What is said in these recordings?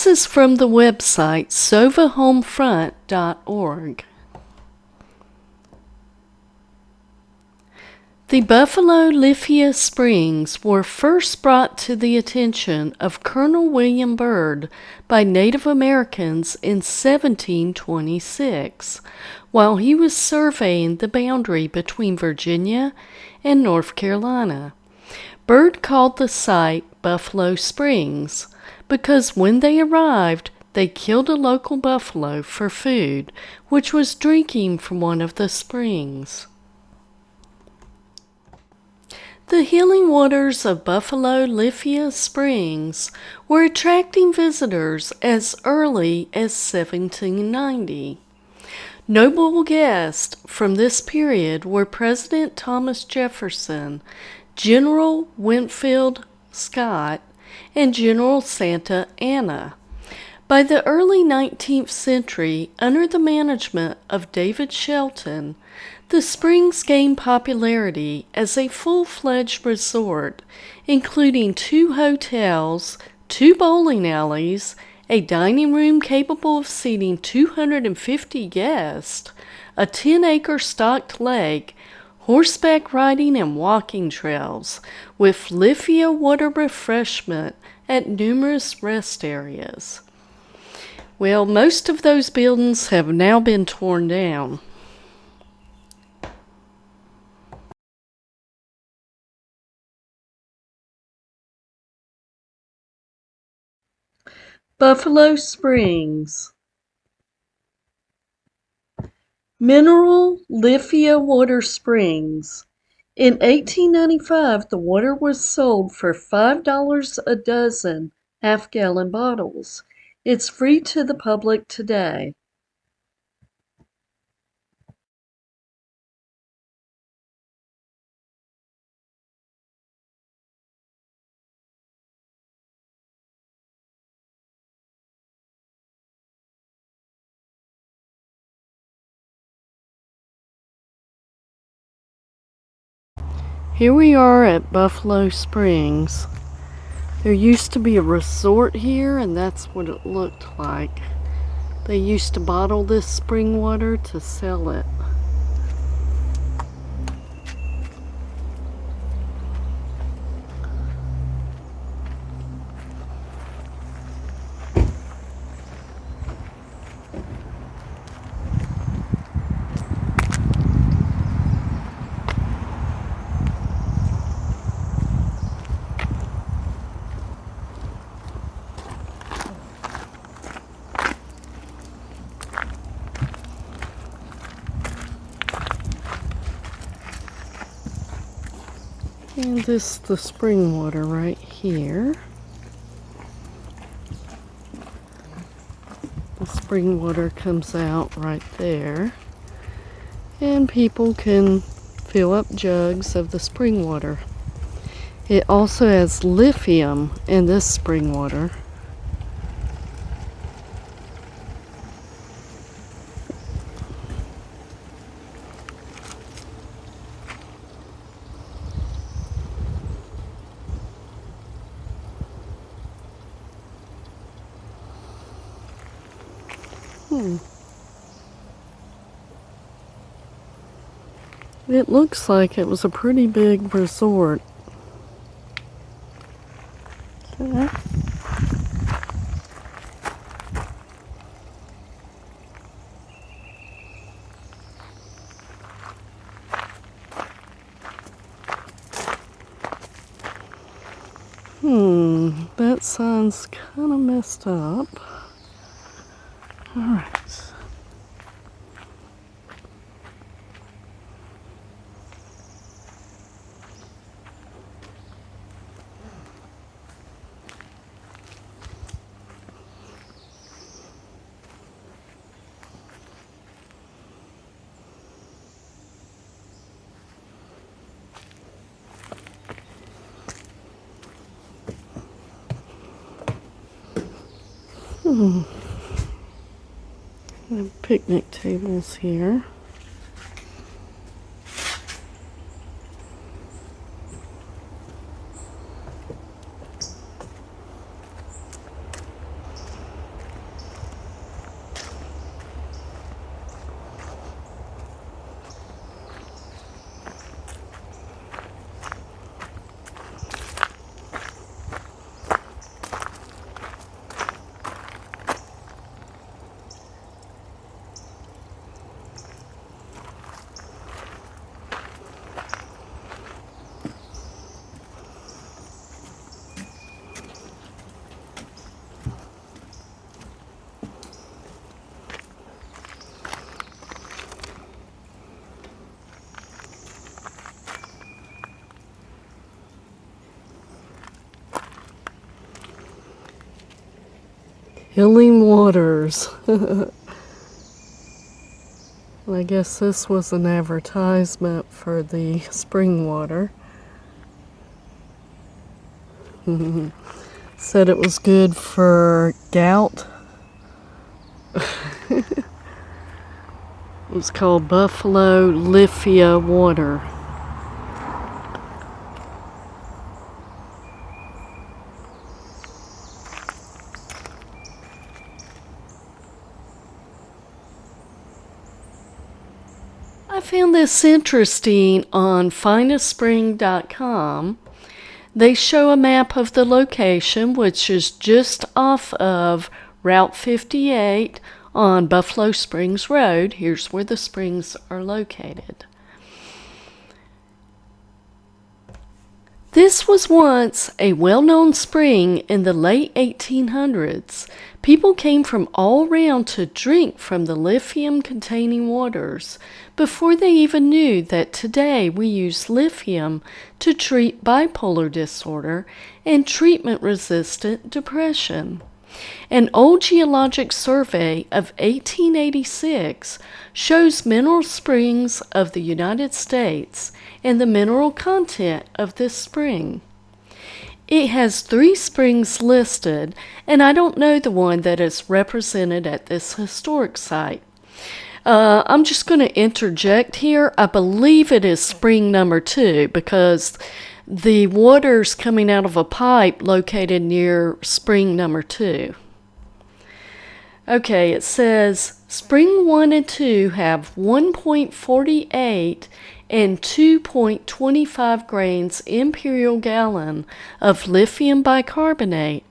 is from the website sovahomefront.org. The Buffalo Lithium Springs were first brought to the attention of Colonel William Byrd by Native Americans in 1726, while he was surveying the boundary between Virginia and North Carolina. Byrd called the site Buffalo Springs because when they arrived, they killed a local buffalo for food, which was drinking from one of the springs. The healing waters of Buffalo Lithium Springs were attracting visitors as early as 1790. Notable guests from this period were President Thomas Jefferson, General Winfield Scott, and General Santa Anna. By the early 19th century, under the management of David Shelton, the springs gained popularity as a full-fledged resort, including 2 hotels, 2 bowling alleys, a dining room capable of seating 250 guests, a 10-acre stocked lake, horseback riding and walking trails, with lithium water refreshment at numerous rest areas. Well, most of those buildings have now been torn down. Buffalo Springs. Mineral Lithium Water Springs. In 1895, the water was sold for $5 a dozen half-gallon bottles. It's free to the public today. Here we are at Buffalo Springs. There used to be a resort here, and that's what it looked like. They used to bottle this spring water to sell it. And this is the spring water right here. The spring water comes out right there. And people can fill up jugs of the spring water. It also has lithium in this spring water. It looks like it was a pretty big resort. Okay. That sign's kind of messed up. All right. Picnic tables here. Healing waters. I guess this was an advertisement for the spring water. Said it was good for gout. It was called Buffalo Lithium water. I found this interesting on findespring.com. They show a map of the location, which is just off of Route 58 on Buffalo Springs Road. Here's where the springs are located. This was once a well-known spring in the late 1800s. People came from all around to drink from the lithium-containing waters before they even knew that today we use lithium to treat bipolar disorder and treatment-resistant depression. An old geologic survey of 1886 shows mineral springs of the United States and the mineral content of this spring. It has 3 springs listed, and I don't know the one that is represented at this historic site. I'm just going to interject here. I believe it is spring number 2 because the water's coming out of a pipe located near spring number 2. Okay, it says spring 1 and 2 have 1.48 and 2.25 grains imperial gallon of lithium bicarbonate.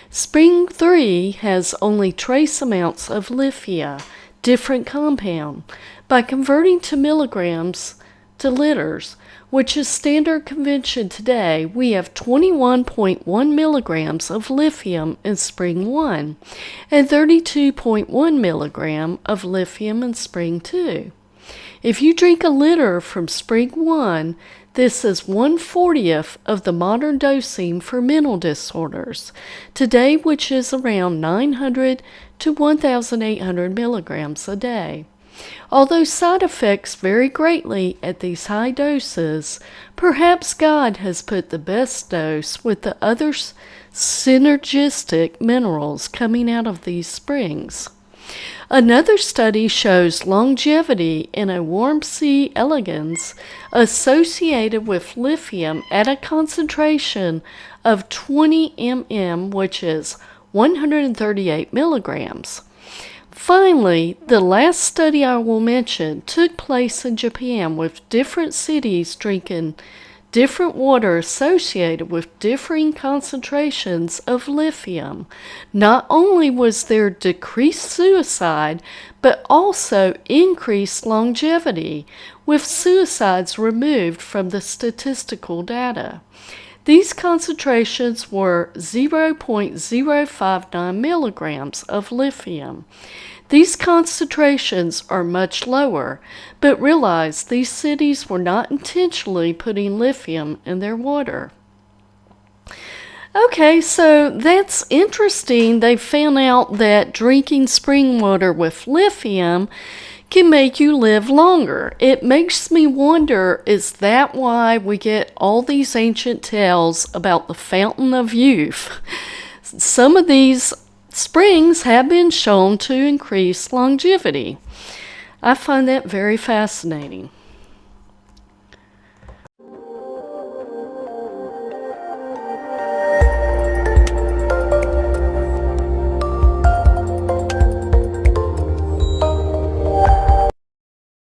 Spring 3 has only trace amounts of lithium, different compound. By converting to milligrams to liters, which is standard convention today, we have 21.1 milligrams of lithium in spring 1 and 32.1 milligram of lithium in spring 2. If you drink a liter from spring 1, this is 1/40th of the modern dosing for mental disorders today, which is around 900 to 1,800 milligrams a day. Although side effects vary greatly at these high doses, perhaps God has put the best dose with the other synergistic minerals coming out of these springs. Another study shows longevity in a warm sea elegans associated with lithium at a concentration of 20 mm, which is 138 milligrams. Finally, the last study I will mention took place in Japan with different cities drinking different water associated with differing concentrations of lithium. Not only was there decreased suicide, but also increased longevity, with suicides removed from the statistical data. These concentrations were 0.059 milligrams of lithium. These concentrations are much lower, but realize these cities were not intentionally putting lithium in their water. Okay, so that's interesting. They found out that drinking spring water with lithium can make you live longer. It makes me wonder, is that why we get all these ancient tales about the fountain of youth? Some of these springs have been shown to increase longevity. I find that very fascinating.